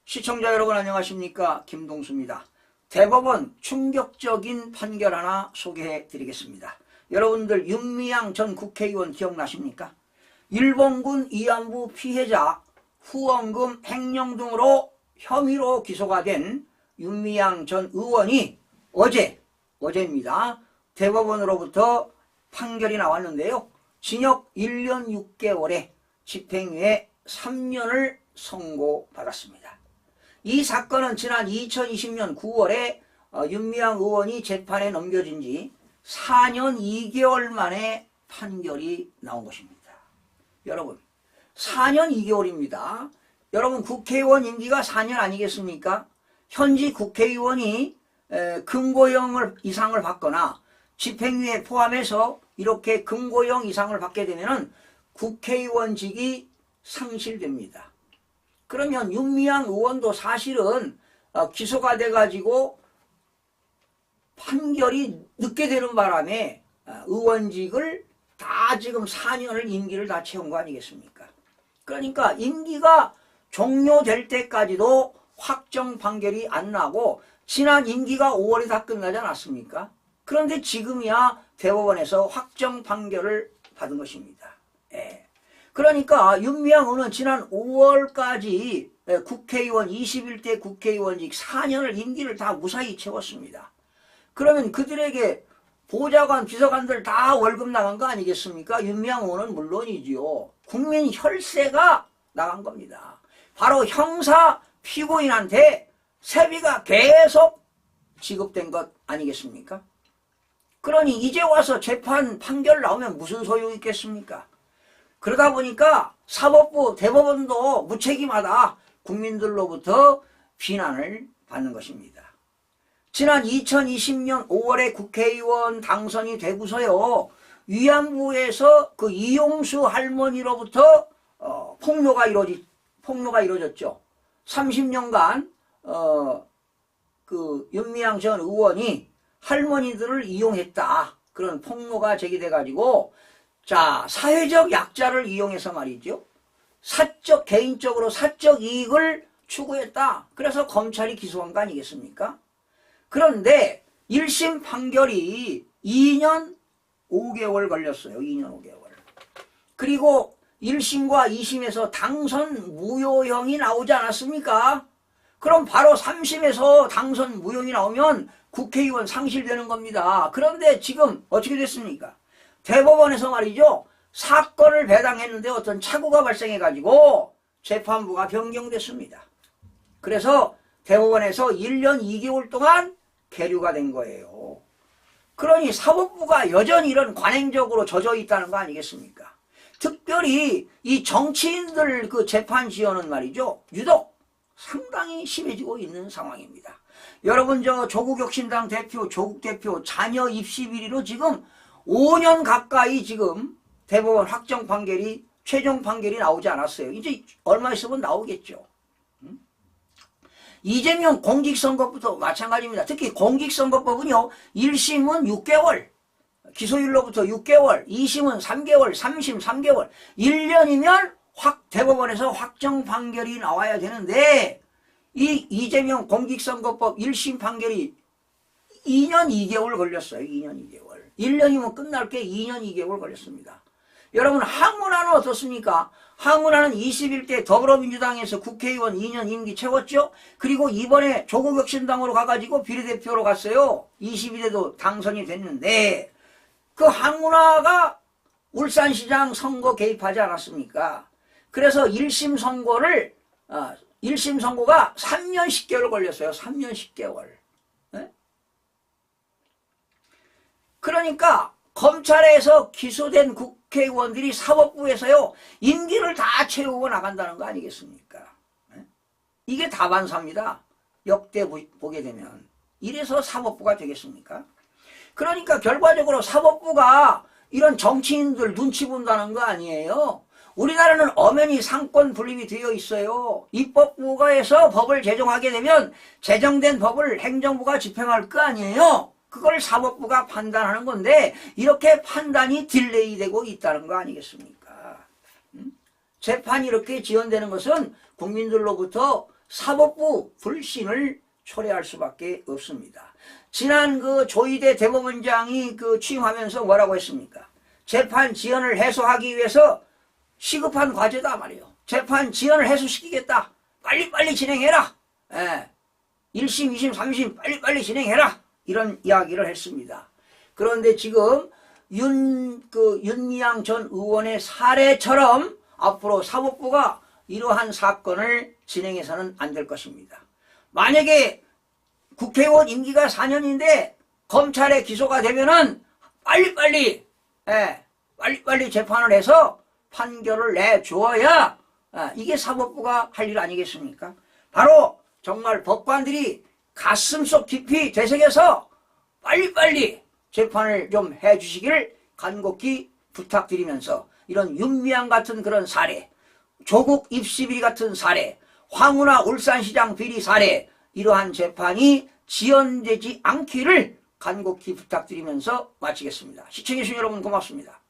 시청자 여러분 안녕하십니까? 김동수입니다. 대법원 충격적인 판결 하나 소개해 드리겠습니다. 여러분들 윤미향 전 국회의원 기억나십니까? 일본군 위안부 피해자 후원금 횡령 등으로 혐의로 기소가 된 윤미향 전 의원이 어제입니다. 대법원으로부터 판결이 나왔는데요. 징역 1년 6개월에 집행유예 3년을 선고받았습니다. 이 사건은 지난 2020년 9월에 윤미향 의원이 재판에 넘겨진 지 4년 2개월 만에 판결이 나온 것입니다. 여러분 4년 2개월입니다. 여러분 국회의원 임기가 4년 아니겠습니까? 현지 국회의원이 금고형 이상을 받거나 집행유예 포함해서 이렇게 금고형 이상을 받게 되면 국회의원직이 상실됩니다. 그러면 윤미향 의원도 사실은 기소가 돼가지고 판결이 늦게 되는 바람에 의원직을 다 지금 4년을 임기를 다 채운 거 아니겠습니까? 그러니까 임기가 종료될 때까지도 확정 판결이 안 나고 지난 임기가 5월에 다 끝나지 않았습니까? 그런데 지금이야 대법원에서 확정 판결을 받은 것입니다. 그러니까 윤미향 의원은 지난 5월까지 국회의원 21대 국회의원직 4년을 임기를 다 무사히 채웠습니다. 그러면 그들에게 보좌관, 비서관들 다 월급 나간 거 아니겠습니까? 윤미향 의원은 물론이지요. 국민 혈세가 나간 겁니다. 바로 형사 피고인한테 세비가 계속 지급된 것 아니겠습니까? 그러니 이제 와서 재판 판결 나오면 무슨 소용이 있겠습니까? 그러다 보니까 사법부, 대법원도 무책임하다 국민들로부터 비난을 받는 것입니다. 지난 2020년 5월에 국회의원 당선이 되고서요. 위안부에서 그 이용수 할머니로부터 폭로가 이루어졌죠. 30년간 그 윤미향 전 의원이 할머니들을 이용했다. 그런 폭로가 제기돼가지고 자, 사회적 약자를 이용해서 말이죠. 개인적으로 사적 이익을 추구했다. 그래서 검찰이 기소한 거 아니겠습니까? 그런데 1심 판결이 2년 5개월 걸렸어요. 2년 5개월. 그리고 1심과 2심에서 당선 무효형이 나오지 않았습니까? 그럼 바로 3심에서 당선 무효형이 나오면 국회의원 상실되는 겁니다. 그런데 지금 어떻게 됐습니까? 대법원에서 말이죠. 사건을 배당했는데 어떤 착오가 발생해가지고 재판부가 변경됐습니다. 그래서 대법원에서 1년 2개월 동안 계류가 된 거예요. 그러니 사법부가 여전히 이런 관행적으로 젖어 있다는 거 아니겠습니까? 특별히 이 정치인들 그 재판 지연은 말이죠. 유독 상당히 심해지고 있는 상황입니다. 여러분 조국혁신당 대표, 조국 대표 자녀 입시 비리로 지금 5년 가까이 지금 대법원 확정 판결이 최종 판결이 나오지 않았어요. 이제 얼마 있으면 나오겠죠. 이재명 공직선거부터 마찬가지입니다. 특히 공직선거법은요. 1심은 6개월, 기소일로부터 6개월, 2심은 3개월, 3심 3개월, 1년이면 대법원에서 확정 판결이 나와야 되는데 이 이재명 공직선거법 1심 판결이 2년 2개월 걸렸어요. 2년 2개월. 1년이면 끝날 게 2년 2개월 걸렸습니다. 여러분 항문화는 어떻습니까? 항문화는 21대 더불어민주당에서 국회의원 2년 임기 채웠죠. 그리고 이번에 조국혁신당으로 가가지고 비례대표로 갔어요. 22대도 당선이 됐는데 그 항문화가 울산시장 선거 개입하지 않았습니까? 그래서 1심 선고가 3년 10개월 걸렸어요. 3년 10개월. 그러니까 검찰에서 기소된 국회의원들이 사법부에서요. 임기를 다 채우고 나간다는 거 아니겠습니까? 이게 다반사입니다. 역대 보게 되면. 이래서 사법부가 되겠습니까? 그러니까 결과적으로 사법부가 이런 정치인들 눈치 본다는 거 아니에요. 우리나라는 엄연히 상권 분립이 되어 있어요. 입법부가에서 법을 제정하게 되면 제정된 법을 행정부가 집행할 거 아니에요. 그걸 사법부가 판단하는 건데 이렇게 판단이 딜레이 되고 있다는 거 아니겠습니까? 재판이 이렇게 지연되는 것은 국민들로부터 사법부 불신을 초래할 수밖에 없습니다. 지난 그 조희대 대법원장이 그 취임하면서 뭐라고 했습니까? 재판 지연을 해소하기 위해서 시급한 과제다 말이에요. 재판 지연을 해소시키겠다. 빨리빨리 진행해라. 1심, 2심, 3심 빨리빨리 진행해라. 이런 이야기를 했습니다. 그런데 지금 윤미향 전 의원의 사례처럼 앞으로 사법부가 이러한 사건을 진행해서는 안 될 것입니다. 만약에 국회의원 임기가 4년인데 검찰에 기소가 되면은 빨리빨리 재판을 해서 판결을 내주어야 이게 사법부가 할 일 아니겠습니까? 바로 정말 법관들이 가슴속 깊이 되새겨서 빨리빨리 재판을 좀 해주시기를 간곡히 부탁드리면서 이런 윤미향 같은 그런 사례, 조국 입시 비리 같은 사례, 황운하 울산시장 비리 사례, 이러한 재판이 지연되지 않기를 간곡히 부탁드리면서 마치겠습니다. 시청해주신 여러분 고맙습니다.